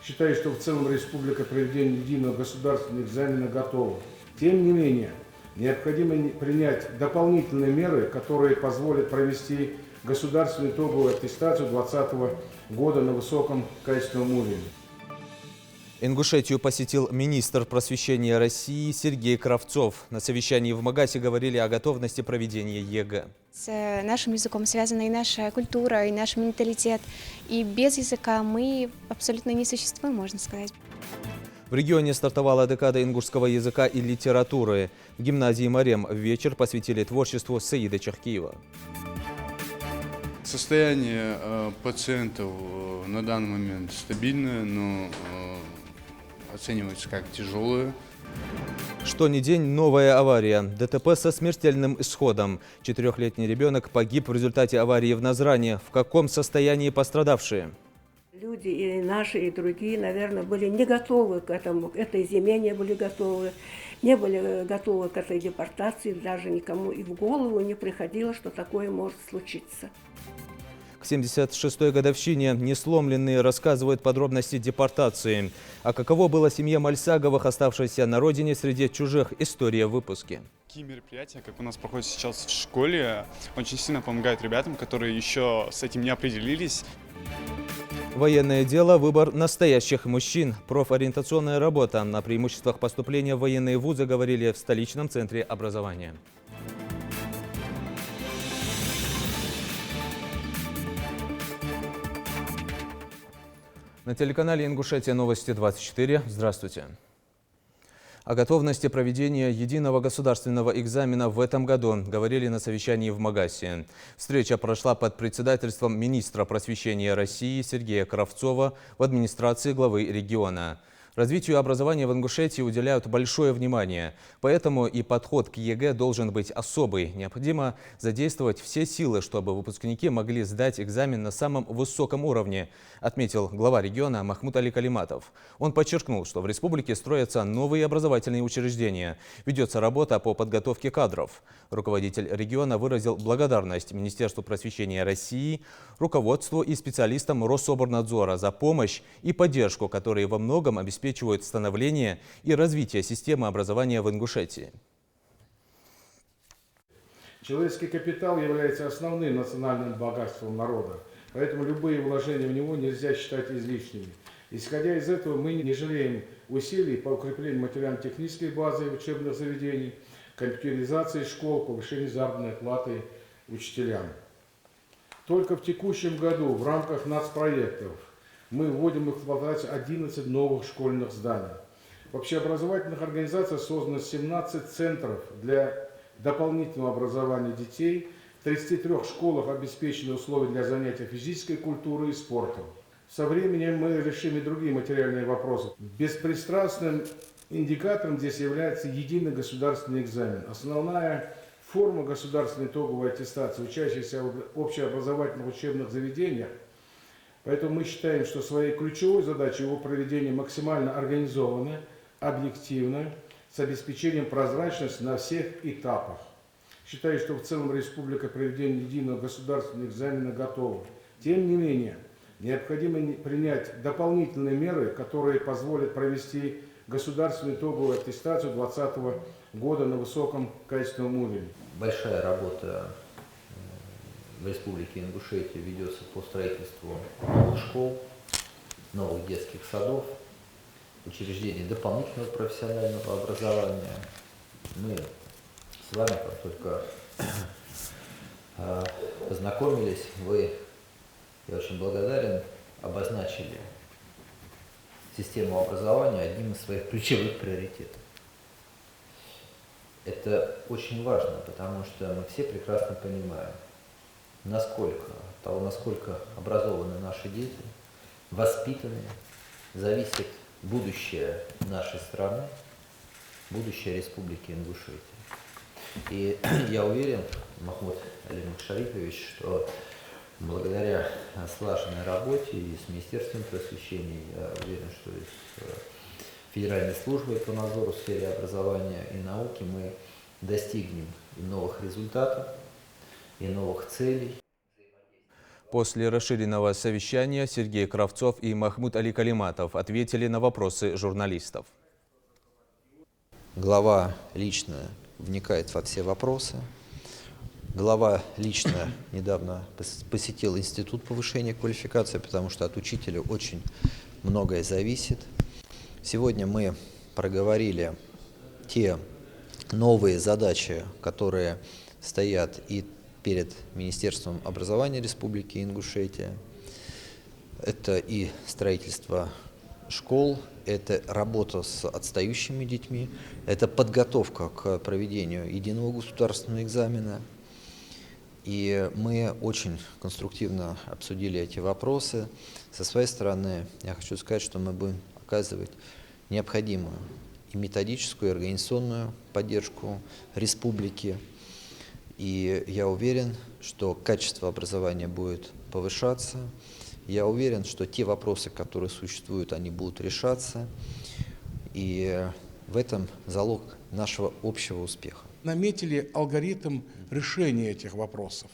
Считаю, что в целом республика проведения единого государственного экзамена готова. Тем не менее, необходимо принять дополнительные меры, которые позволят провести государственную итоговую аттестацию 2020 года на высоком качественном уровне. Ингушетию посетил министр просвещения России Сергей Кравцов. На совещании в Магасе говорили о готовности проведения ЕГЭ. С нашим языком связана и наша культура, и наш менталитет. И без языка мы абсолютно не существуем, можно сказать. В регионе стартовала декада ингушского языка и литературы. В гимназии «Марем» вечер посвятили творчеству Саида Чахкиева. Состояние пациентов на данный момент стабильное, но оценивается как тяжелое. Что ни день новая авария. ДТП со смертельным исходом. 4-летний ребенок погиб в результате аварии в Назране. В каком состоянии пострадавшие? Люди и наши, и другие, наверное, были не готовы к этому, к этой зиме не были готовы, не были готовы к этой депортации, даже никому и в голову не приходило, что такое может случиться. К 76-й годовщине несломленные рассказывают подробности депортации. А каково было семье Мальсаговых, оставшейся на родине среди чужих, история в выпуске. Такие мероприятия, как у нас проходят сейчас в школе, очень сильно помогают ребятам, которые еще с этим не определились. Военное дело – выбор настоящих мужчин. Профориентационная работа. На преимуществах поступления в военные вузы говорили в столичном центре образования. На телеканале «Ингушетия новости 24». Здравствуйте. О готовности проведения единого государственного экзамена в этом году говорили на совещании в Магасе. Встреча прошла под председательством министра просвещения России Сергея Кравцова в администрации главы региона. Развитию образования в Ингушетии уделяют большое внимание, поэтому и подход к ЕГЭ должен быть особый. Необходимо задействовать все силы, чтобы выпускники могли сдать экзамен на самом высоком уровне, отметил глава региона Махмуд Али Калиматов. Он подчеркнул, что в республике строятся новые образовательные учреждения, ведется работа по подготовке кадров. Руководитель региона выразил благодарность Министерству просвещения России, руководству и специалистам Рособорнадзора за помощь и поддержку, которые во многом обеспечивают становление и развитие системы образования в Ингушетии. Человеческий капитал является основным национальным богатством народа, поэтому любые вложения в него нельзя считать излишними. Исходя из этого, мы не жалеем усилий по укреплению материально-технической базы учебных заведений, компьютеризации школ, повышению заработной платы учителям. Только в текущем году в рамках нацпроектов мы вводим в эксплуатацию 11 новых школьных зданий. В общеобразовательных организациях создано 17 центров для дополнительного образования детей. В 33 школах обеспечены условия для занятия физической культурой и спортом. Со временем мы решим и другие материальные вопросы. Беспристрастным индикатором здесь является единый государственный экзамен. Основная форма государственной итоговой аттестации, учащихся в общеобразовательных учебных заведениях. Поэтому мы считаем, что своей ключевой задачей его проведения максимально организовано, объективно, с обеспечением прозрачности на всех этапах. Считаю, что в целом республика проведения единого государственного экзамена готова. Тем не менее, необходимо принять дополнительные меры, которые позволят провести государственную итоговую аттестацию 2020 года на высоком качественном уровне. Большая работа в Республике Ингушетия ведется по строительству новых школ, новых детских садов, учреждений дополнительного профессионального образования. Мы с вами только познакомились, я очень благодарен, обозначили систему образования одним из своих ключевых приоритетов. Это очень важно, потому что мы все прекрасно понимаем, насколько образованы наши дети, воспитанные, зависит будущее нашей страны, будущее Республики Ингушетия. И я уверен, Махмуд Али Шарипович, что благодаря слаженной работе и с Министерством просвещения, я уверен, что и с Федеральной службой по надзору в сфере образования и науки мы достигнем и новых результатов, и новых целей. После расширенного совещания Сергей Кравцов и Махмуд Али Калиматов ответили на вопросы журналистов. Глава лично вникает во все вопросы. Глава лично недавно посетил Институт повышения квалификации, потому что от учителя очень многое зависит. Сегодня мы проговорили те новые задачи, которые стоят и перед Министерством образования Республики Ингушетия. Это и строительство школ, это работа с отстающими детьми, это подготовка к проведению единого государственного экзамена. И мы очень конструктивно обсудили эти вопросы. Со своей стороны я хочу сказать, что мы будем оказывать необходимую и методическую, и организационную поддержку республики. И я уверен, что качество образования будет повышаться. Я уверен, что те вопросы, которые существуют, они будут решаться. И в этом залог нашего общего успеха. Наметили алгоритм решения этих вопросов.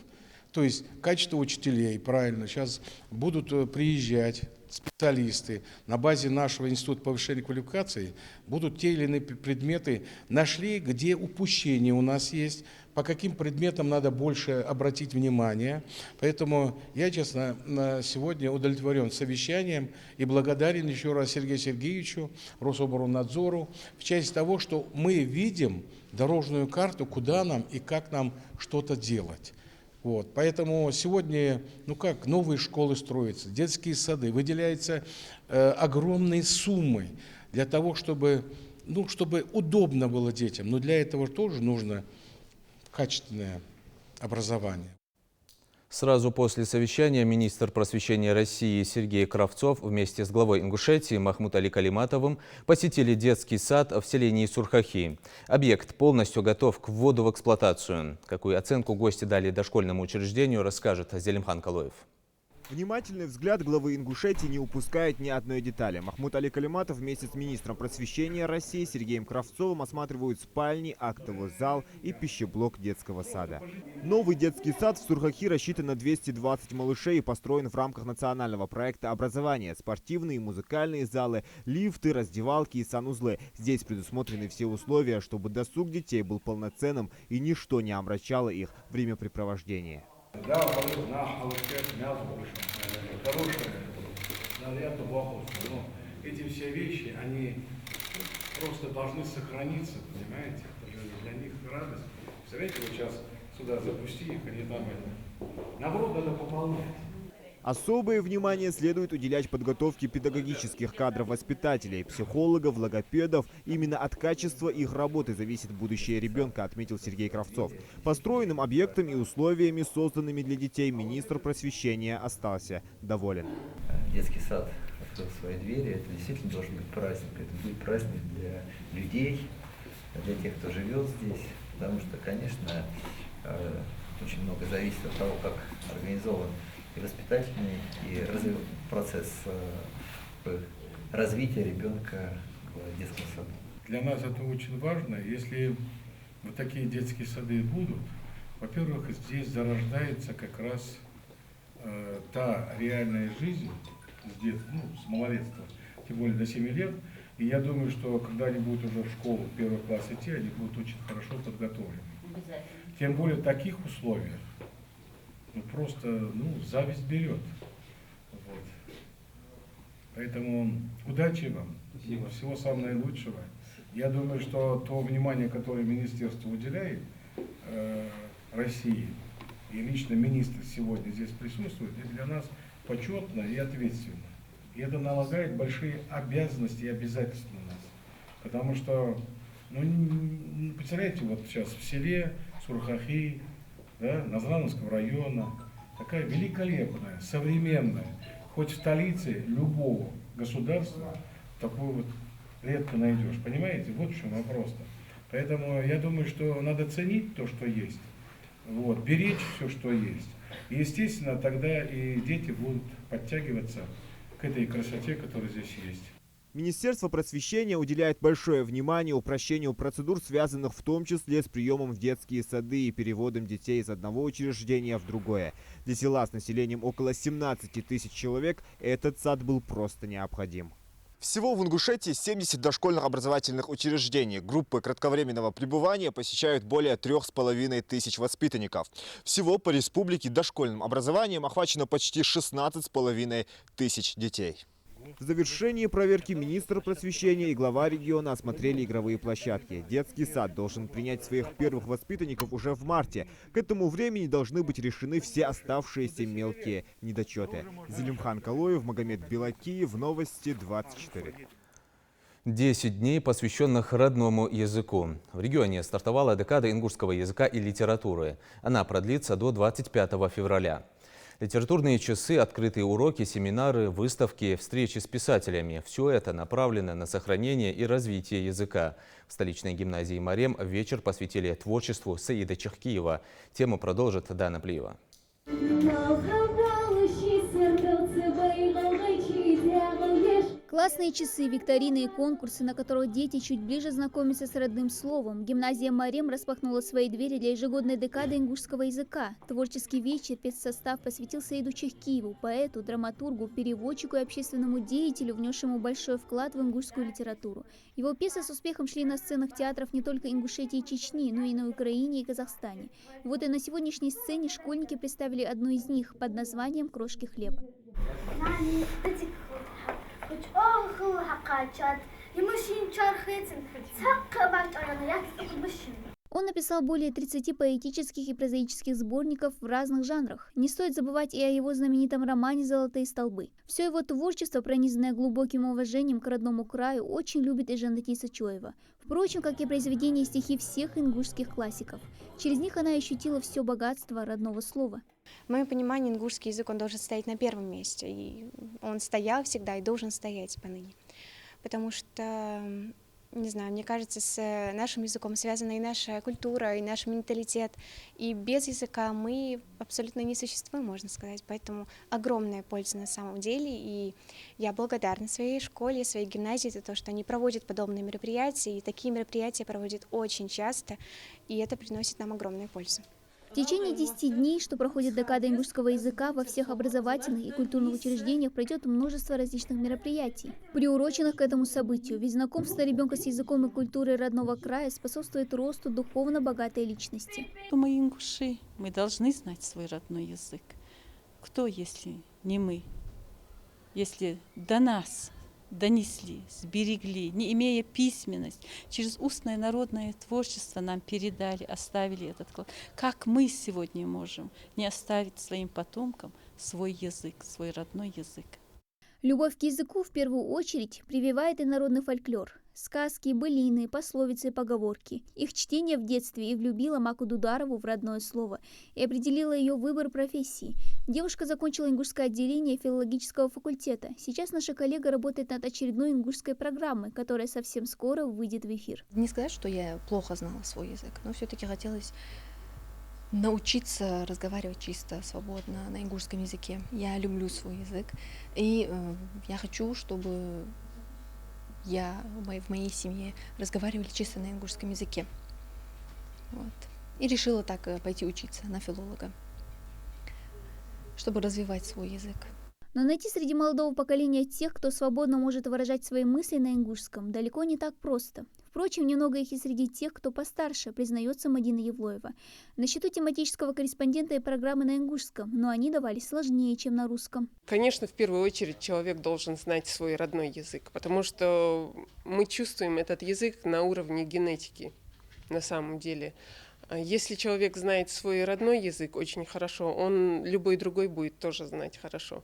То есть качество учителей, правильно, сейчас будут приезжать специалисты на базе нашего института повышения квалификации, будут те или иные предметы нашли, где упущения у нас есть, по каким предметам надо больше обратить внимание. Поэтому я, честно, сегодня удовлетворен совещанием и благодарен еще раз Сергею Сергеевичу, Рособороннадзору, в части того, что мы видим дорожную карту, куда нам и как нам что-то делать. Вот. Поэтому сегодня, новые школы строятся, детские сады, выделяются огромные суммы для того, чтобы удобно было детям. Но для этого тоже нужно качественное образование. Сразу после совещания министр просвещения России Сергей Кравцов вместе с главой Ингушетии Махмуд Али Калиматовым посетили детский сад в селении Сурхахи. Объект полностью готов к вводу в эксплуатацию. Какую оценку гости дали дошкольному учреждению, расскажет Зелимхан Калоев. Внимательный взгляд главы Ингушетии не упускает ни одной детали. Махмуд Али Калиматов вместе с министром просвещения России Сергеем Кравцовым осматривают спальни, актовый зал и пищеблок детского сада. Новый детский сад в Сурхахи рассчитан на 220 малышей и построен в рамках национального проекта образования. Спортивные и музыкальные залы, лифты, раздевалки и санузлы. Здесь предусмотрены все условия, чтобы досуг детей был полноценным и ничто не омрачало их времяпрепровождение. Да, на холодке мясо хорошее, наряд вопрос. Но эти все вещи, они просто должны сохраниться, понимаете? Это же для них радость. Представляете, вот сейчас сюда запусти их, они там наоборот надо пополнять. Особое внимание следует уделять подготовке педагогических кадров-воспитателей, психологов, логопедов. Именно от качества их работы зависит будущее ребенка, отметил Сергей Кравцов. Построенным объектом и условиями, созданными для детей, министр просвещения остался доволен. Детский сад открыл свои двери. Это действительно должен быть праздник. Это будет праздник для людей, для тех, кто живет здесь. Потому что, конечно, очень много зависит от того, как организован и воспитательный, и процесс развития ребенка в детском саду. Для нас это очень важно. Если вот такие детские сады будут, во-первых, здесь зарождается как раз та реальная жизнь с малолетства, тем более до 7 лет. И я думаю, что когда они будут уже в школу, в первый класс идти, они будут очень хорошо подготовлены. Тем более в таких условиях. Просто зависть берет. Вот. Поэтому удачи вам, всего самого наилучшего. Я думаю, что то внимание, которое министерство уделяет России, и лично министр сегодня здесь присутствует, это для нас почетно и ответственно. И это налагает большие обязанности и обязательства на нас. Потому что, представляете, вот сейчас в селе Сурхахи, Назрановского района, такая великолепная, современная, хоть в столице любого государства, такую вот редко найдешь. Понимаете? Вот в чем вопрос-то. Поэтому я думаю, что надо ценить то, что есть, беречь все, что есть. И, естественно, тогда и дети будут подтягиваться к этой красоте, которая здесь есть. Министерство просвещения уделяет большое внимание упрощению процедур, связанных в том числе с приемом в детские сады и переводом детей из одного учреждения в другое. Для села с населением около 17 тысяч человек этот сад был просто необходим. Всего в Ингушетии 70 дошкольных образовательных учреждений. Группы кратковременного пребывания посещают более 3500 воспитанников. Всего по республике дошкольным образованием охвачено почти 16,5 тысяч детей. В завершении проверки министр просвещения и глава региона осмотрели игровые площадки. Детский сад должен принять своих первых воспитанников уже в марте. К этому времени должны быть решены все оставшиеся мелкие недочеты. Зелимхан Калоев, Магомед Белакиев, Новости 24. 10 дней, посвященных родному языку. В регионе стартовала декада ингушского языка и литературы. Она продлится до 25 февраля. Литературные часы, открытые уроки, семинары, выставки, встречи с писателями – все это направлено на сохранение и развитие языка. В столичной гимназии «Марем» вечер посвятили творчеству Саида Чехкиева. Тему продолжит Дана Плиева. Классные часы, викторины и конкурсы, на которых дети чуть ближе знакомятся с родным словом. Гимназия «Марем» распахнула свои двери для ежегодной декады ингушского языка. Творческий вечер педсостав посвятил Саиду Чехкиеву, поэту, драматургу, переводчику и общественному деятелю, внесшему большой вклад в ингушскую литературу. Его пьесы с успехом шли на сценах театров не только Ингушетии и Чечни, но и на Украине и Казахстане. Вот и на сегодняшней сцене школьники представили одну из них под названием «Крошки хлеба». Он написал более 30 поэтических и прозаических сборников в разных жанрах. Не стоит забывать и о его знаменитом романе «Золотые столбы». Все его творчество, пронизанное глубоким уважением к родному краю, очень любит и Жаннати Сачоева. Впрочем, как и произведения и стихи всех ингушских классиков. Через них она ощутила все богатство родного слова. В моем понимании, ингушский язык, он должен стоять на первом месте. И он стоял всегда и должен стоять поныне. Потому что, не знаю, мне кажется, с нашим языком связана и наша культура, и наш менталитет. И без языка мы абсолютно не существуем, можно сказать. Поэтому огромная польза на самом деле. И я благодарна своей школе, своей гимназии за то, что они проводят подобные мероприятия. И такие мероприятия проводят очень часто. И это приносит нам огромную пользу. В течение 10 дней, что проходит декада ингушского языка, во всех образовательных и культурных учреждениях пройдет множество различных мероприятий, приуроченных к этому событию. Ведь знакомство ребенка с языком и культурой родного края способствует росту духовно богатой личности. Мы ингуши, мы должны знать свой родной язык. Кто, если не мы? Если до нас донесли, сберегли, не имея письменность, через устное народное творчество нам передали, оставили этот клад. Как мы сегодня можем не оставить своим потомкам свой язык, свой родной язык? Любовь к языку в первую очередь прививает и народный фольклор. Сказки, былины, пословицы и поговорки. Их чтение в детстве и влюбило Маку Дударову в родное слово и определило ее выбор профессии. Девушка закончила ингушское отделение филологического факультета. Сейчас наша коллега работает над очередной ингушской программой, которая совсем скоро выйдет в эфир. Не сказать, что я плохо знала свой язык, но все-таки хотелось научиться разговаривать чисто, свободно на ингушском языке. Я люблю свой язык, и я хочу, чтобы в моей семье разговаривали чисто на ингушском языке. Вот. И решила так пойти учиться на филолога, чтобы развивать свой язык. Но найти среди молодого поколения тех, кто свободно может выражать свои мысли на ингушском, далеко не так просто. Впрочем, немного их и среди тех, кто постарше, признается Мадина Евлоева. На счету тематического корреспондента и программы на ингушском, но они давались сложнее, чем на русском. Конечно, в первую очередь человек должен знать свой родной язык, потому что мы чувствуем этот язык на уровне генетики, на самом деле. Если человек знает свой родной язык очень хорошо, он любой другой будет тоже знать хорошо.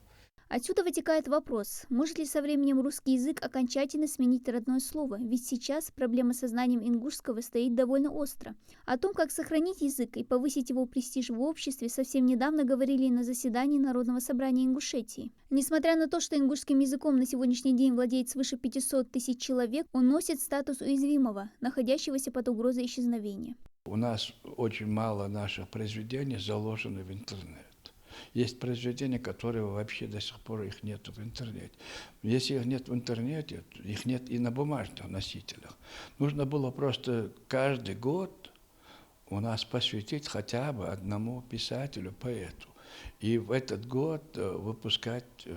Отсюда вытекает вопрос, может ли со временем русский язык окончательно сменить родное слово, ведь сейчас проблема со знанием ингушского стоит довольно остро. О том, как сохранить язык и повысить его престиж в обществе, совсем недавно говорили на заседании Народного собрания Ингушетии. Несмотря на то, что ингушским языком на сегодняшний день владеет свыше 500 тысяч человек, он носит статус уязвимого, находящегося под угрозой исчезновения. У нас очень мало наших произведений заложено в интернет. Есть произведения, которые вообще до сих пор их нет в интернете. Если их нет в интернете, их нет и на бумажных носителях. Нужно было просто каждый год у нас посвятить хотя бы одному писателю, поэту. И в этот год выпускать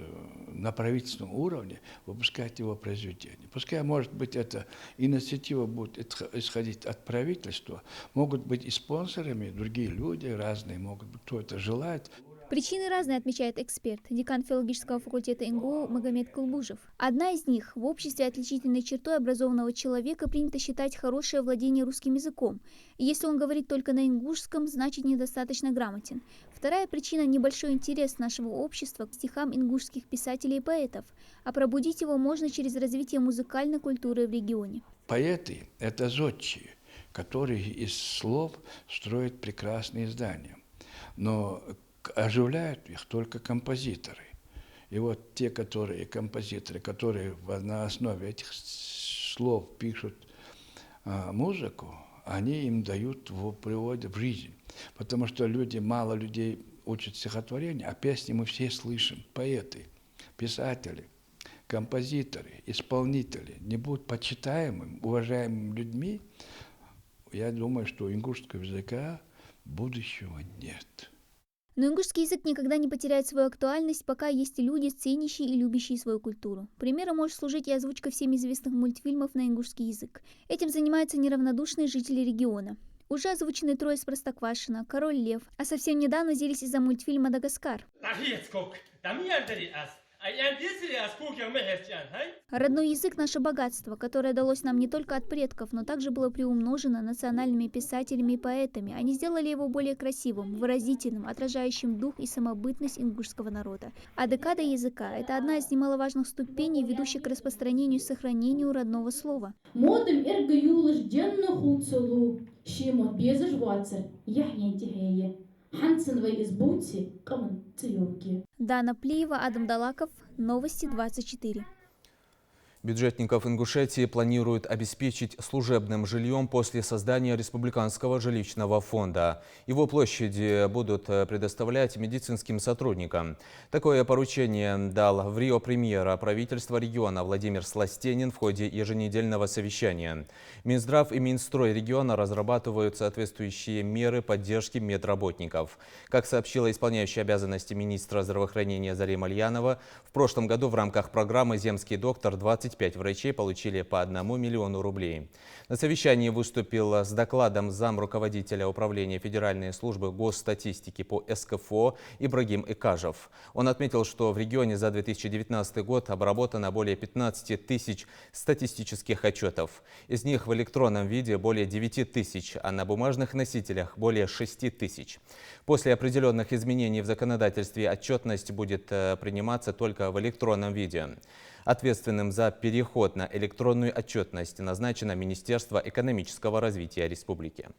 на правительственном уровне, выпускать его произведения. Пускай, может быть, эта инициатива будет исходить от правительства, могут быть и спонсорами другие люди разные, могут быть, кто это желает. Причины разные, отмечает эксперт, декан филологического факультета НГУ Магомед Кулбужев. Одна из них – в обществе отличительной чертой образованного человека принято считать хорошее владение русским языком. И если он говорит только на ингушском, значит недостаточно грамотен. Вторая причина – небольшой интерес нашего общества к стихам ингушских писателей и поэтов. А пробудить его можно через развитие музыкальной культуры в регионе. Поэты – это зодчие, которые из слов строят прекрасные здания. Но оживляют их только композиторы. И вот те, композиторы, которые на основе этих слов пишут музыку, они им дают, приводят в жизнь. Потому что мало людей учат стихотворение, а песни мы все слышим. Поэты, писатели, композиторы, исполнители не будут почитаемыми, уважаемыми людьми, я думаю, что у ингушского языка будущего нет. Но ингушский язык никогда не потеряет свою актуальность, пока есть люди, ценящие и любящие свою культуру. Примером может служить и озвучка всем известных мультфильмов на ингушский язык. Этим занимаются неравнодушные жители региона. Уже озвучены «Трое из Простоквашино», «Король Лев», а совсем недавно взялись из-за мультфильма «Мадагаскар». Родной язык – наше богатство, которое далось нам не только от предков, но также было приумножено национальными писателями и поэтами. Они сделали его более красивым, выразительным, отражающим дух и самобытность ингушского народа. А декада языка – это одна из немаловажных ступеней, ведущих к распространению и сохранению родного слова. Дана Плиева, Адам Далаков, Новости 24. Бюджетников Ингушетии планируют обеспечить служебным жильем после создания Республиканского жилищного фонда. Его площади будут предоставлять медицинским сотрудникам. Такое поручение дал в Рио премьера правительства региона Владимир Сластенин в ходе еженедельного совещания. Минздрав и Минстрой региона разрабатывают соответствующие меры поддержки медработников. Как сообщила исполняющая обязанности министра здравоохранения Зарема Альянова, в прошлом году в рамках программы «Земский доктор» 25 врачей получили по 1 миллиону рублей. На совещании выступил с докладом замруководителя управления Федеральной службы госстатистики по СКФО Ибрагим Икажев. Он отметил, что в регионе за 2019 год обработано более 15 тысяч статистических отчетов. Из них в электронном виде более 9 тысяч, а на бумажных носителях более 6 тысяч. После определенных изменений в законодательстве отчетность будет приниматься только в электронном виде. Ответственным за переход на электронную отчетность назначено Министерство экономического развития республики.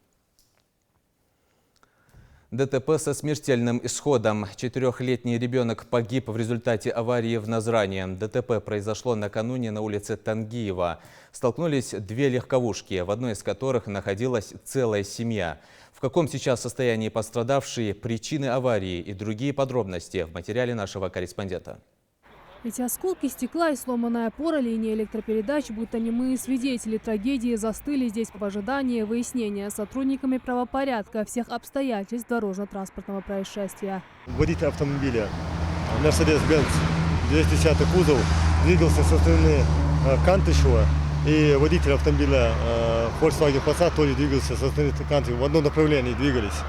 ДТП со смертельным исходом. 4-летний ребенок погиб в результате аварии в Назране. ДТП произошло накануне на улице Тангиева. Столкнулись 2 легковушки, в одной из которых находилась целая семья. В каком сейчас состоянии пострадавшие, причины аварии и другие подробности в материале нашего корреспондента. Эти осколки стекла и сломанная опора линии электропередач, будто немые свидетели трагедии, застыли здесь в ожидании выяснения сотрудниками правопорядка всех обстоятельств дорожно-транспортного происшествия. Водитель автомобиля Mercedes-Benz 210 кузов двигался со стороны Кантышева, и водитель автомобиля Volkswagen Passat тоже двигался со стороны Кантышева, в одном направлении двигались.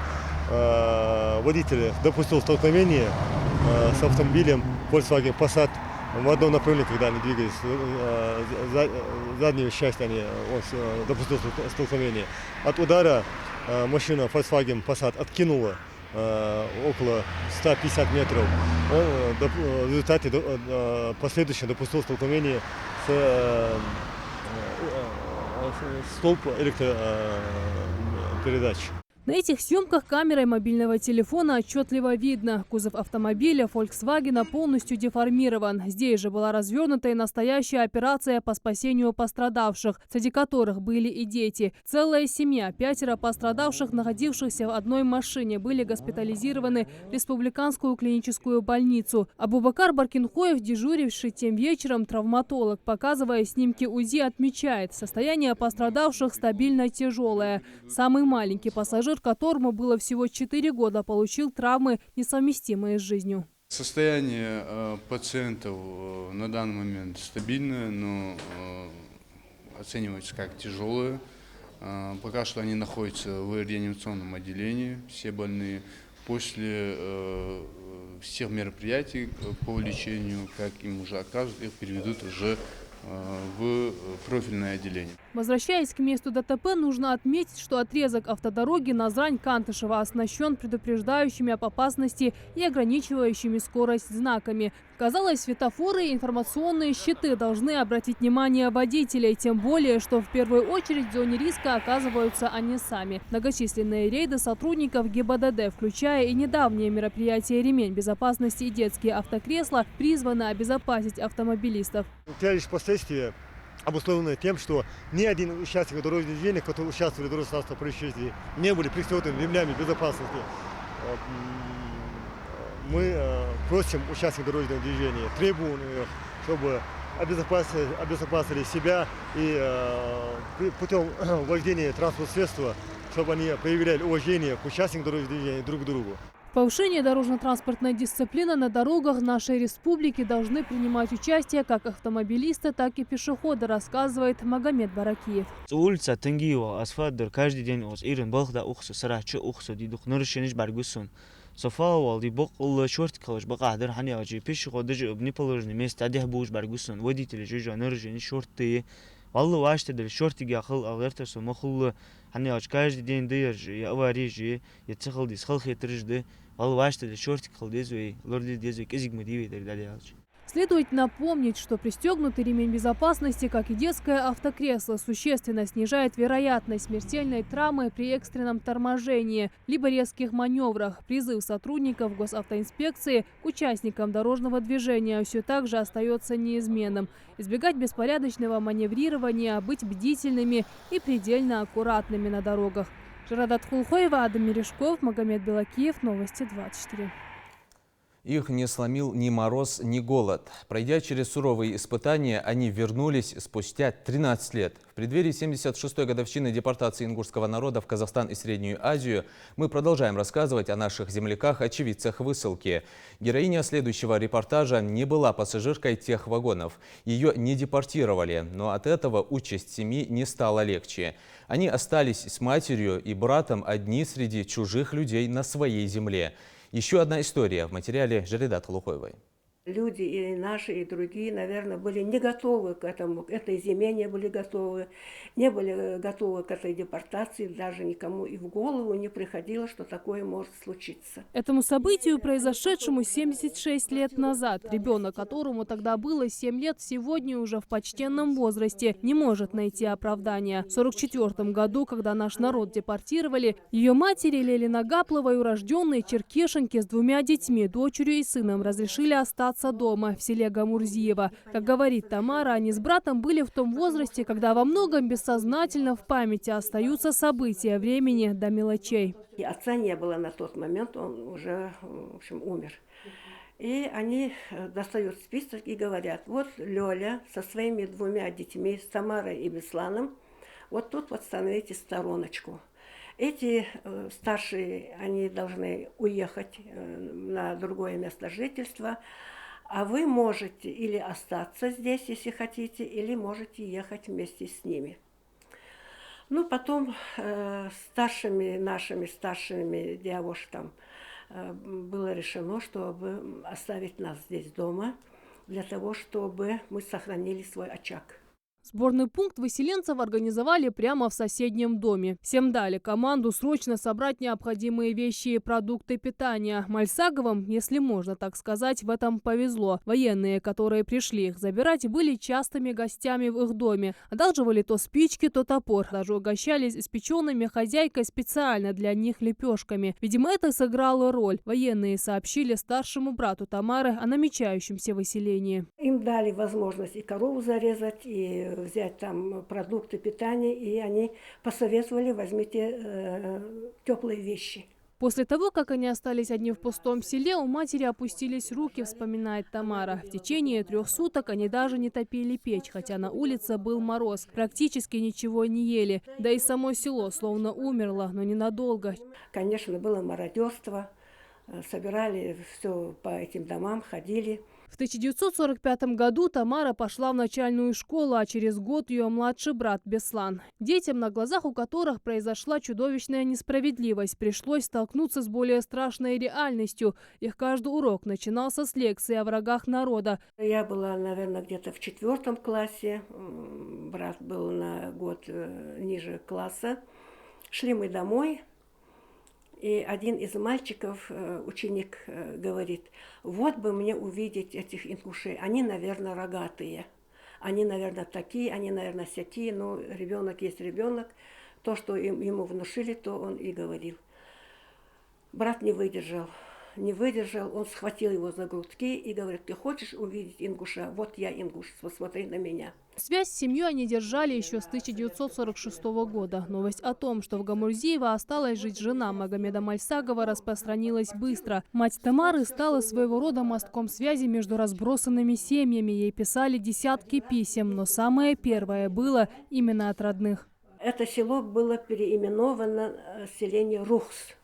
Водитель допустил столкновение с автомобилем Volkswagen Passat в одном направлении, когда они двигались. Заднюю часть он допустил столкновение. От удара машина Volkswagen Passat откинула около 150 метров. Он в результате последующем допустил столкновение с столб электропередач. На этих съемках камерой мобильного телефона отчетливо видно. Кузов автомобиля Volkswagen полностью деформирован. Здесь же была развернута и настоящая операция по спасению пострадавших, среди которых были и дети. Целая семья, 5 пострадавших, находившихся в одной машине, были госпитализированы в Республиканскую клиническую больницу. Абубакар Баркинхоев, дежуривший тем вечером травматолог, показывая снимки УЗИ, отмечает, состояние пострадавших стабильно тяжелое. Самый маленький пассажир, которому было всего 4 года, получил травмы, несовместимые с жизнью. Состояние пациентов на данный момент стабильное, но оценивается как тяжелое. Пока что они находятся в реанимационном отделении, все больные. После всех мероприятий по лечению, как им уже оказывают, их переведут уже в профильное отделение. Возвращаясь к месту ДТП, нужно отметить, что отрезок автодороги Назрань-Кантышево оснащен предупреждающими об опасности и ограничивающими скорость знаками. Казалось, светофоры и информационные щиты должны обратить внимание водителей, тем более, что в первую очередь в зоне риска оказываются они сами. Многочисленные рейды сотрудников ГИБДД, включая и недавнее мероприятие «Ремень безопасности» и детские автокресла, призваны обезопасить автомобилистов. Последствия обусловлены тем, что ни один участник дорожного движения, который участвовал в дорожно-транспортном происшествии, не были пристегнуты ремнями безопасности. Мы просим участников дорожного движения, требуем их, чтобы обезопасили себя и путем вождения транспортного средства, чтобы они проявляли уважение к участникам дорожного движения друг к другу. Повышение дорожно-транспортной дисциплины на дорогах нашей республики должны принимать участие как автомобилисты, так и пешеходы, рассказывает Магомед Баракиев. Улица Тангиева, асфальт каждый день у Ирин Балхда ухсу, сарачу ухсу, дидух нуршиниш баргусон. Софавал дибок шорт калаш бакадер хани ажи пешеходы же не положено место адих буш баргусон. Водители же нуршини шорты. والله واشت دل شورتي جا خل أغيرت سو مخل هني أشكاج دين دير جي أواري جي يتخل ديس خل خيترج ده والله واشت دل شورتي خل ديزوي لوردي ديزوي كزيك مديوي دل داليالج. Следует напомнить, что пристегнутый ремень безопасности, как и детское автокресло, существенно снижает вероятность смертельной травмы при экстренном торможении либо резких маневрах. Призыв сотрудников госавтоинспекции к участникам дорожного движения все так же остается неизменным. Избегать беспорядочного маневрирования, быть бдительными и предельно аккуратными на дорогах. Жарадат Хулхоева, Адам Мережков, Магомед Белакиев, Новости 24. Их не сломил ни мороз, ни голод. Пройдя через суровые испытания, они вернулись спустя 13 лет. В преддверии 76-й годовщины депортации ингушского народа в Казахстан и Среднюю Азию мы продолжаем рассказывать о наших земляках-очевидцах высылки. Героиня следующего репортажа не была пассажиркой тех вагонов. Ее не депортировали, но от этого участь семьи не стала легче. Они остались с матерью и братом одни среди чужих людей на своей земле. Еще одна история в материале Жаридат Хулухоевой. Люди и наши, и другие, наверное, были не готовы к этому, к этой зиме не были готовы, не были готовы к этой депортации, даже никому и в голову не приходило, что такое может случиться. Этому событию, произошедшему 76 лет назад, ребенок, которому тогда было 7 лет, сегодня уже в почтенном возрасте, не может найти оправдания. В 1944 году, когда наш народ депортировали, ее матери Лели Нагапловой, урожденной черкешенке с 2 детьми, дочерью и сыном, разрешили остаться дома в селе Гамурзиево. Как говорит Тамара, они с братом были в том возрасте, когда во многом бессознательно в памяти остаются события времени до мелочей. И отца не было на тот момент, он уже, в общем, умер. И они достают список и говорят, вот Лёля со своими 2 детьми, с Тамарой и Бесланом, вот тут вот становите стороночку. Эти старшие, они должны уехать на другое место жительства, а вы можете или остаться здесь, если хотите, или можете ехать вместе с ними. Ну, потом нашими старшими девушками было решено, чтобы оставить нас здесь дома, для того, чтобы мы сохранили свой очаг. Сборный пункт выселенцев организовали прямо в соседнем доме. Всем дали команду срочно собрать необходимые вещи и продукты питания. Мальсаговым, если можно так сказать, в этом повезло. Военные, которые пришли их забирать, были частыми гостями в их доме. Одалживали то спички, то топор. Даже угощались испеченными хозяйкой специально для них лепешками. Видимо, это сыграло роль. Военные сообщили старшему брату Тамары о намечающемся выселении. Им дали возможность и корову зарезать, и взять там продукты питания, и они посоветовали: возьмите теплые вещи. После того, как они остались одни в пустом селе, у матери опустились руки, вспоминает Тамара. В течение 3 суток они даже не топили печь, хотя на улице был мороз. Практически ничего не ели. Да и само село словно умерло, но ненадолго. Конечно, было мародерство. Собирали все по этим домам, ходили. В 1945 году Тамара пошла в начальную школу, а через год ее младший брат Беслан. Детям, на глазах у которых произошла чудовищная несправедливость, пришлось столкнуться с более страшной реальностью. Их каждый урок начинался с лекции о врагах народа. Я была, наверное, где-то в 4 классе. Брат был на год ниже класса. Шли мы домой. И один из мальчиков, ученик, говорит: вот бы мне увидеть этих ингушей, они, наверное, рогатые, они, наверное, такие, они, наверное, сякие, но ребенок есть ребенок, то, что ему внушили, то он и говорил. Брат не выдержал, он схватил его за грудки и говорит: ты хочешь увидеть ингуша? Вот я ингуш, посмотри на меня. Связь с семьей они держали еще с 1946 года. Новость о том, что в Гамурзиево осталась жить жена Магомеда Мальсагова, распространилась быстро. Мать Тамары стала своего рода мостком связи между разбросанными семьями. Ей писали десятки писем, но самое первое было именно от родных. Это село было переименовано селение Рухс.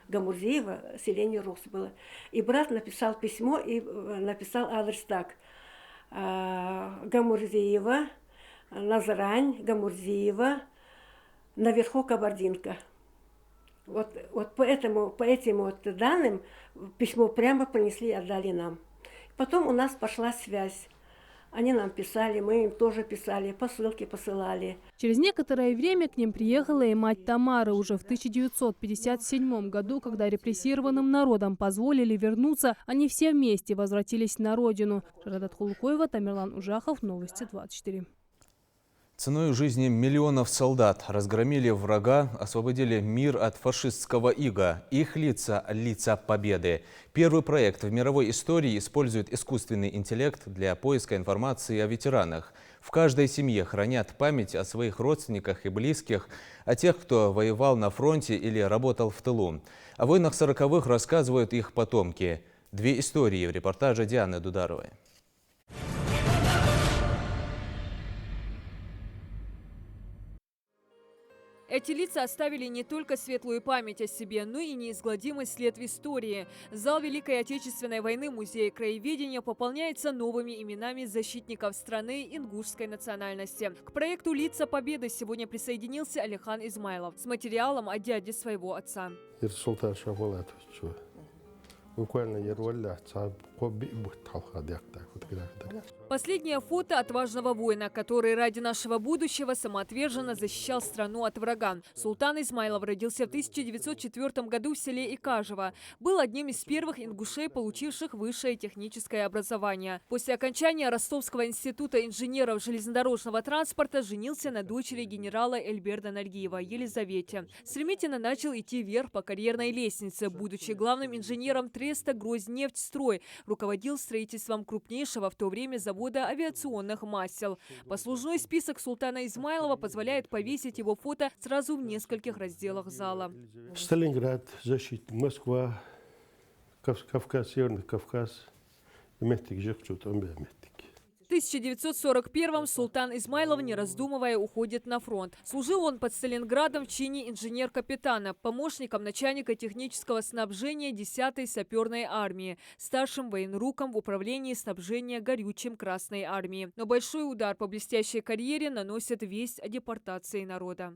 Гамурзиево, селение Рухс было. И брат написал письмо и написал адрес так: Гамурзиево, Назрань, Гамурзиево, наверху Кабардинка. Вот по этим вот данным письмо прямо принесли и отдали нам. Потом у нас пошла связь. Они нам писали, мы им тоже писали, посылки посылали. Через некоторое время к ним приехала и мать Тамары. Уже в 1957 году, когда репрессированным народам позволили вернуться, они все вместе возвратились на родину. Жарадат Хулукоева, Тамерлан Ужахов, Новости 24. Ценой жизни миллионов солдат разгромили врага, освободили мир от фашистского ига. Их лица – лица победы. Первый проект в мировой истории использует искусственный интеллект для поиска информации о ветеранах. В каждой семье хранят память о своих родственниках и близких, о тех, кто воевал на фронте или работал в тылу. О войнах 40-х рассказывают их потомки. 2 истории в репортаже Дианы Дударовой. Эти лица оставили не только светлую память о себе, но и неизгладимый след в истории. Зал Великой Отечественной войны Музея краеведения пополняется новыми именами защитников страны ингушской национальности. К проекту «Лица Победы» сегодня присоединился Алихан Измайлов с материалом о дяде своего отца. Последнее фото отважного воина, который ради нашего будущего самоотверженно защищал страну от врага. Султан Измайлов родился в 1904 году в селе Икажево. Был одним из первых ингушей, получивших высшее техническое образование. После окончания Ростовского института инженеров железнодорожного транспорта женился на дочери генерала Эльберда Нальгиева, Елизавете. Стремительно начал идти вверх по карьерной лестнице. Будучи главным инженером Треста «Грознефтьстрой», руководил строительством крупнейшего в то время завода авиационных масел. Послужной список Султана Измайлова позволяет повесить его фото сразу в нескольких разделах зала. Сталинград, защита, Москва, Кавказ, Северный Кавказ. В 1941-м Султан Измайлов, не раздумывая, уходит на фронт. Служил он под Сталинградом в чине инженер-капитана, помощником начальника технического снабжения 10-й саперной армии, старшим военруком в управлении снабжения горючим Красной армии. Но большой удар по блестящей карьере наносит весть о депортации народа.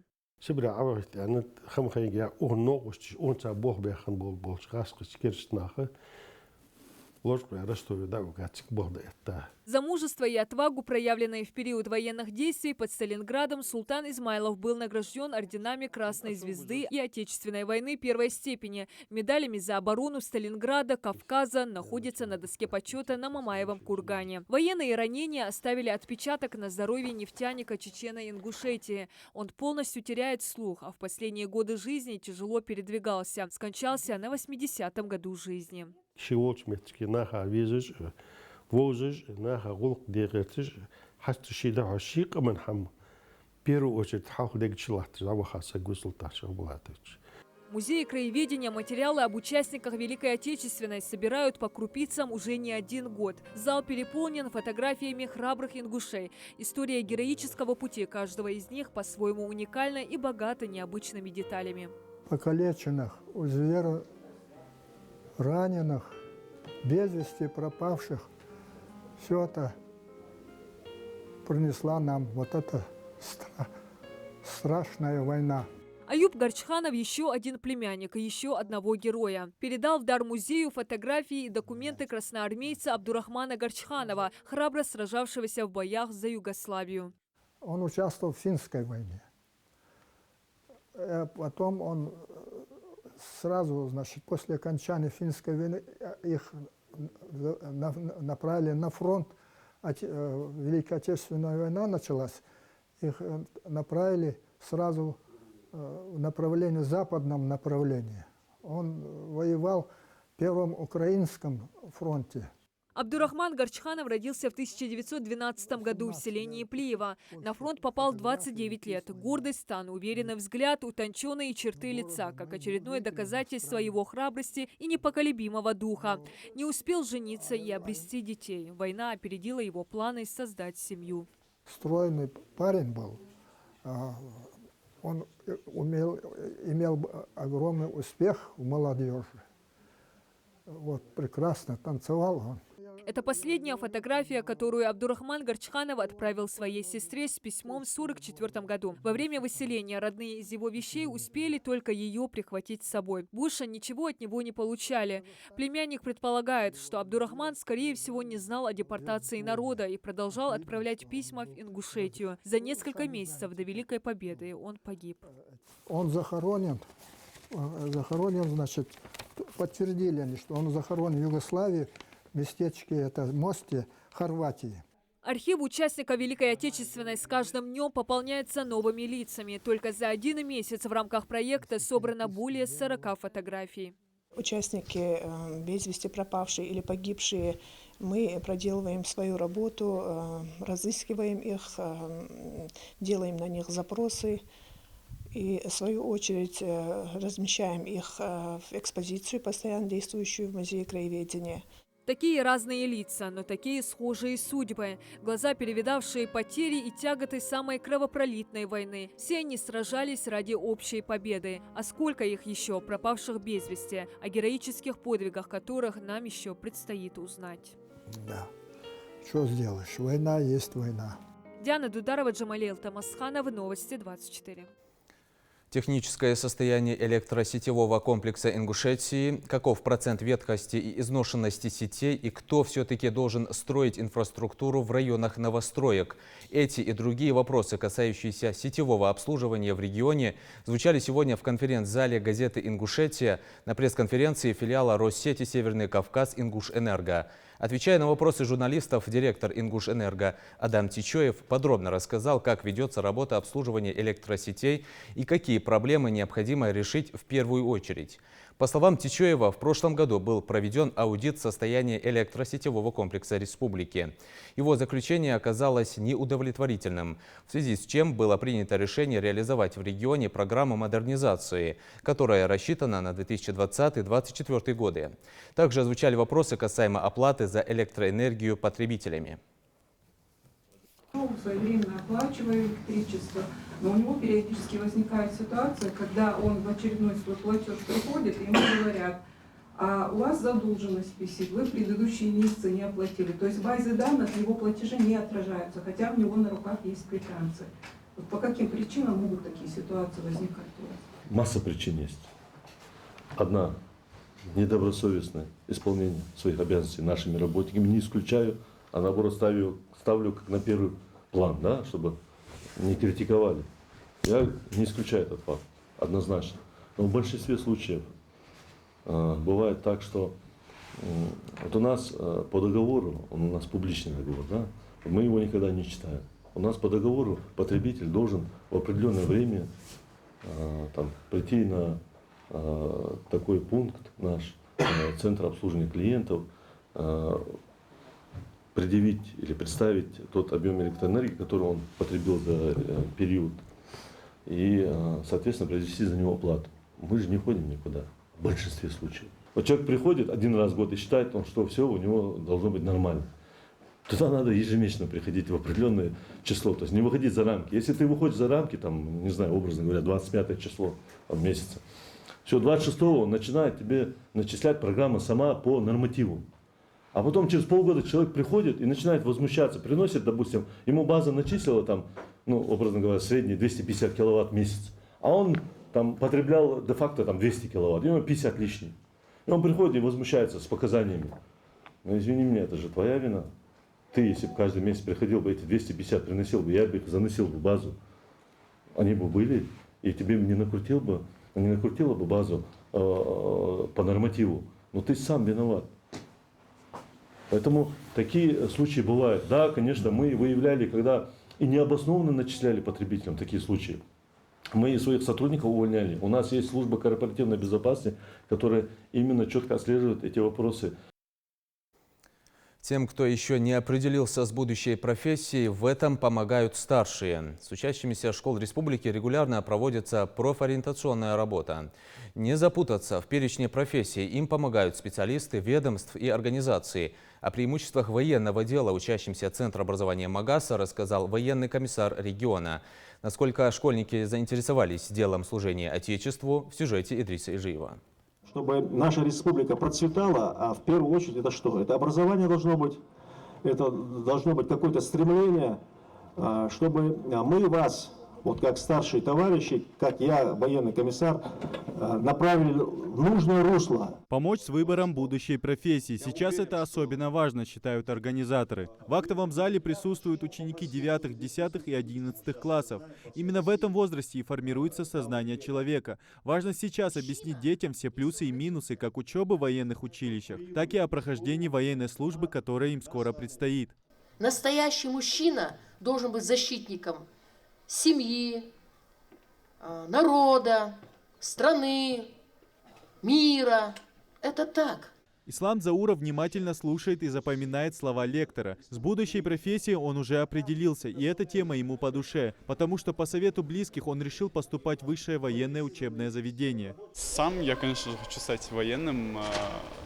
Ложка Ростове, да, угадчик болды это. За мужество и отвагу, проявленные в период военных действий под Сталинградом, султан Измайлов был награжден орденами Красной Звезды и Отечественной войны первой степени. Медалями за оборону Сталинграда, Кавказа находятся на доске почета на Мамаевом кургане. Военные ранения оставили отпечаток на здоровье нефтяника Чечено-Ингушетии. Он полностью теряет слух, а в последние годы жизни тяжело передвигался. Скончался на 80-м году жизни. Шиволчметки наха визиш, возиш, наха гулк дегертиш, хастушида хашик манхам. В первую очередь хаухдег члат, завахаса гусулташ облатович. Музеи краеведения материалы об участниках Великой Отечественной собирают по крупицам уже не один год. Зал переполнен фотографиями храбрых ингушей. История героического пути каждого из них по-своему уникальна и богата необычными деталями. Покалеченных, раненых, без вести пропавших, все это принесла нам вот эта страшная война. Аюб Гарчханов еще один племянник и еще одного героя. Передал в дар музею фотографии и документы красноармейца Абдурахмана Гарчханова, храбро сражавшегося в боях за Югославию. Он участвовал в финской войне. Потом он сразу, значит, после окончания финской войны их направили на фронт. Великая Отечественная война началась. Их направили сразу в направлении, западном направлении. Он воевал в Первом Украинском фронте. Абдурахман Гарчханов родился в 1912 году в селении Плиево. На фронт попал в 29 лет. Гордость, стан, уверенный взгляд, утонченные черты лица, как очередное доказательство его храбрости и непоколебимого духа. Не успел жениться и обрести детей. Война опередила его планы создать семью. Стройный парень был. Он имел огромный успех в молодежи. Вот, прекрасно танцевал он. Это последняя фотография, которую Абдурахман Гарчханов отправил своей сестре с письмом в 1944 году. Во время выселения родные из его вещей успели только ее прихватить с собой. Больше ничего от него не получали. Племянник предполагает, что Абдурахман, скорее всего, не знал о депортации народа и продолжал отправлять письма в Ингушетию. За несколько месяцев до Великой Победы он погиб. Он захоронен, значит, подтвердили они, что он захоронен в Югославии, в местечке, это Мосте, Хорватии. Архив участника Великой Отечественной с каждым днем пополняется новыми лицами. Только за один месяц в рамках проекта собрано более 40 фотографий. Участники, без вести пропавшие или погибшие, мы проделываем свою работу, разыскиваем их, делаем на них запросы. И, в свою очередь, размещаем их в экспозицию, постоянно действующую в Музее краеведения. Такие разные лица, но такие схожие судьбы. Глаза, перевидавшие потери и тяготы самой кровопролитной войны. Все они сражались ради общей победы. А сколько их еще, пропавших без вести, о героических подвигах которых нам еще предстоит узнать. Да, что сделаешь, война есть война. Диана Дударова, Джамалил Тамасханов, Новости 24. Техническое состояние электросетевого комплекса Ингушетии, каков процент ветхости и изношенности сетей и кто все-таки должен строить инфраструктуру в районах новостроек. Эти и другие вопросы, касающиеся сетевого обслуживания в регионе, звучали сегодня в конференц-зале газеты «Ингушетия» на пресс-конференции филиала Россети «Северный Кавказ» «Ингушэнерго». Отвечая на вопросы журналистов, директор «Ингушэнерго» Адам Тичоев подробно рассказал, как ведется работа обслуживания электросетей и какие проблемы необходимо решить в первую очередь. По словам Тичоева, в прошлом году был проведен аудит состояния электросетевого комплекса республики. Его заключение оказалось неудовлетворительным, в связи с чем было принято решение реализовать в регионе программу модернизации, которая рассчитана на 2020-2024 годы. Также звучали вопросы касаемо оплаты за электроэнергию потребителями. Своевременно оплачивая электричество, но у него периодически возникает ситуация, когда он в очередной свой платеж приходит, и ему говорят: а у вас задолженность висит, вы предыдущие месяцы не оплатили. То есть в базе данных его платежи не отражаются, хотя у него на руках есть квитанции. Вот по каким причинам могут такие ситуации возникать у вас? Масса причин есть. Одна недобросовестное исполнение своих обязанностей нашими работниками не исключаю, а наоборот ставлю как на первый план, да, чтобы не критиковали. Я не исключаю этот факт, однозначно. Но в большинстве случаев бывает так, что вот у нас по договору, он у нас публичный договор, да, мы его никогда не читаем. У нас по договору потребитель должен в определенное время там, прийти на такой пункт, наш центр обслуживания клиентов, предъявить или представить тот объем электроэнергии, который он потребил за период, и, соответственно, произвести за него оплату. Мы же не ходим никуда, в большинстве случаев. Вот человек приходит один раз в год и считает, что все у него должно быть нормально. Туда надо ежемесячно приходить в определенное число, то есть не выходить за рамки. Если ты выходишь за рамки, там, не знаю, образно говоря, 25 число месяца, все, 26-го начинает тебе начислять программа сама по нормативу. А потом через полгода человек приходит и начинает возмущаться, приносит, допустим, ему база начислила там, ну, образно говоря, средний 250 киловатт в месяц, а он там потреблял де-факто там 200 киловатт, ему 50 лишний. И он приходит и возмущается с показаниями. Ну, извини меня, это же твоя вина. Ты, если бы каждый месяц приходил бы, эти 250 приносил бы, я бы их заносил бы в базу. Они бы были, и тебе не накрутила бы базу по нормативу. Но ты сам виноват. Поэтому такие случаи бывают. Да, конечно, мы выявляли, когда и необоснованно начисляли потребителям такие случаи. Мы своих сотрудников увольняли. У нас есть служба корпоративной безопасности, которая именно четко отслеживает эти вопросы. Тем, кто еще не определился с будущей профессией, в этом помогают старшие. С учащимися школ республики регулярно проводится профориентационная работа. Не запутаться в перечне профессий им помогают специалисты ведомств и организаций. О преимуществах военного дела учащимся Центра образования Магаса рассказал военный комиссар региона. Насколько школьники заинтересовались делом служения Отечеству, в сюжете Идриса Ижиева. Чтобы наша республика процветала, а в первую очередь это что? Это образование должно быть, это должно быть какое-то стремление, чтобы мы вас, вот как старшие товарищи, как я, военный комиссар, направили в нужное русло. Помочь с выбором будущей профессии. Сейчас это особенно важно, считают организаторы. В актовом зале присутствуют ученики 9, 10 и 11 классов. Именно в этом возрасте и формируется сознание человека. Важно сейчас объяснить детям все плюсы и минусы как учебы в военных училищах, так и о прохождении военной службы, которая им скоро предстоит. Настоящий мужчина должен быть защитником семьи, народа, страны, мира. Это так. Ислам Зауров внимательно слушает и запоминает слова лектора. С будущей профессией он уже определился, и эта тема ему по душе, потому что по совету близких он решил поступать в высшее военное учебное заведение. Сам я, конечно же, хочу стать военным.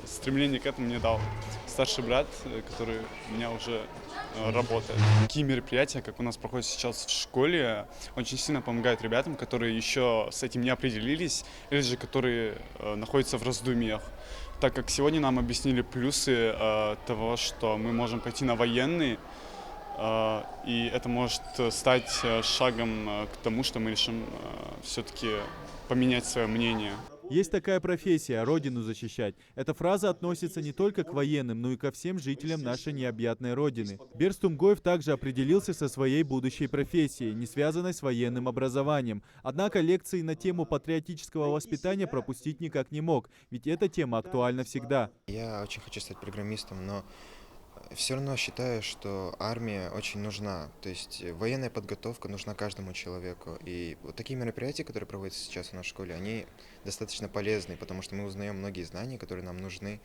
Стремление к этому мне дал старший брат, который у меня уже работает. Такие мероприятия, как у нас проходят сейчас в школе, очень сильно помогают ребятам, которые еще с этим не определились, или же которые находятся в раздумьях. Так как сегодня нам объяснили плюсы того, что мы можем пойти на военный, и это может стать шагом к тому, что мы решим все-таки поменять свое мнение. Есть такая профессия – Родину защищать. Эта фраза относится не только к военным, но и ко всем жителям нашей необъятной Родины. Берс Тумгоев также определился со своей будущей профессией, не связанной с военным образованием. Однако лекции на тему патриотического воспитания пропустить никак не мог, ведь эта тема актуальна всегда. Я очень хочу стать программистом, но все равно считаю, что армия очень нужна. То есть военная подготовка нужна каждому человеку. И вот такие мероприятия, которые проводятся сейчас в нашей школе, они достаточно полезны, потому что мы узнаем многие знания, которые нам нужны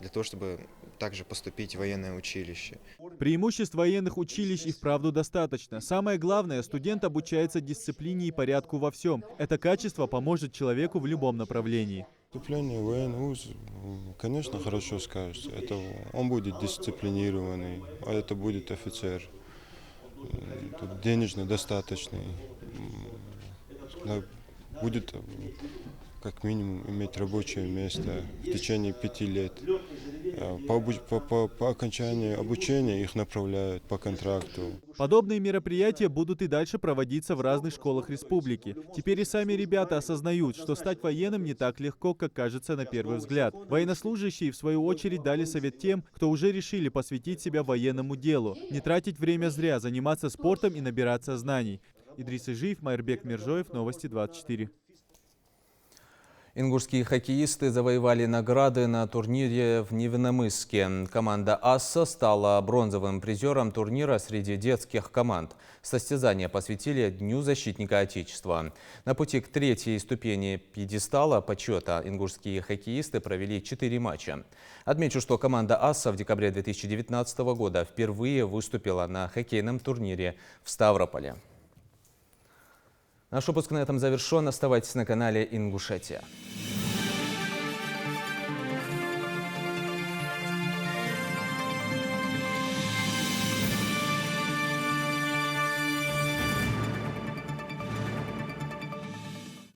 для того, чтобы также поступить в военное училище. Преимуществ военных училищ и вправду достаточно. Самое главное, студент обучается дисциплине и порядку во всем. Это качество поможет человеку в любом направлении. Поступление в военный вуз, конечно, хорошо скажется. Это он будет дисциплинированный, а это будет офицер. Тут денежно достаточный. Будет как минимум иметь рабочее место в течение 5 лет. По окончании обучения их направляют по контракту. Подобные мероприятия будут и дальше проводиться в разных школах республики. Теперь и сами ребята осознают, что стать военным не так легко, как кажется на первый взгляд. Военнослужащие, в свою очередь, дали совет тем, кто уже решили посвятить себя военному делу. Не тратить время зря, заниматься спортом и набираться знаний. Идрис Ижиев, Майрбек Миржоев, Новости 24. Ингушские хоккеисты завоевали награды на турнире в Невинномысске. Команда «Асса» стала бронзовым призером турнира среди детских команд. Состязания посвятили Дню защитника Отечества. На пути к третьей ступени пьедестала почета ингушские хоккеисты провели 4 матча. Отмечу, что команда «Асса» в декабре 2019 года впервые выступила на хоккейном турнире в Ставрополе. Наш выпуск на этом завершен. Оставайтесь на канале «Ингушетия».